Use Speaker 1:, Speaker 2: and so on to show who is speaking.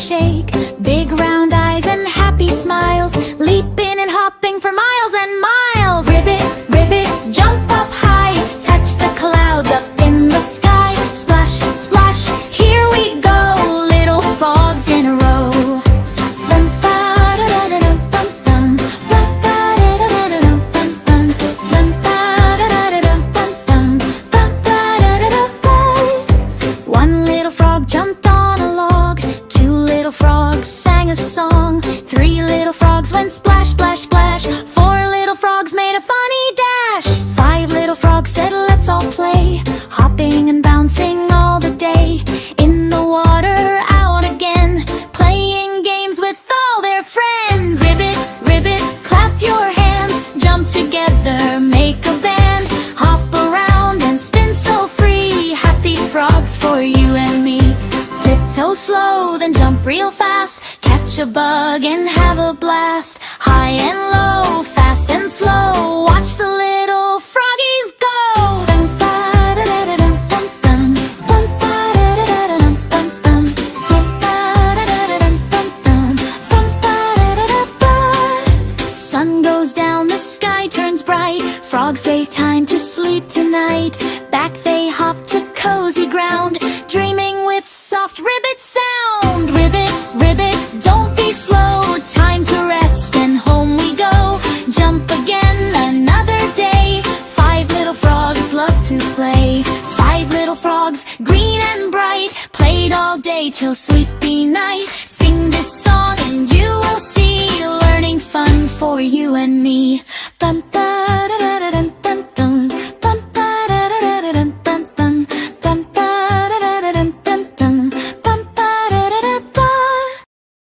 Speaker 1: shake, big round eyes and happy smiles, leaping and hopping for miles and miles. Ribbit, ribbit, jump up high, touch the clouds up in the sky. Splash, splash, here we go, little frogs in a row. One little frog jumped on a log, two little frogs sang a song, three little frogs went splash, splash, splash, four little frogs made a funny dash, five little frogs said let's all play, hopping and bouncing all the day, in the water out again, playing games with all their friends. Ribbit, ribbit, clap your hands, jump together, make a band, hop around and spin so free, happy frogs for you and me. Tiptoe slow, then jump real fast, catch a bug and have a blast. High and low, fast and slow, watch the little froggies go. Sun goes down, the sky turns bright, frogs say time to sleep tonight. Back they hop to cozy ground, dreaming with soft ribbit sound. Ribbit, ribbit, don't be slow, time to rest and home we go. Jump again another day, five little frogs love to play. Five little frogs, green and bright, played all day till sleepy night. Sing this song and you will see, learning fun for you and me.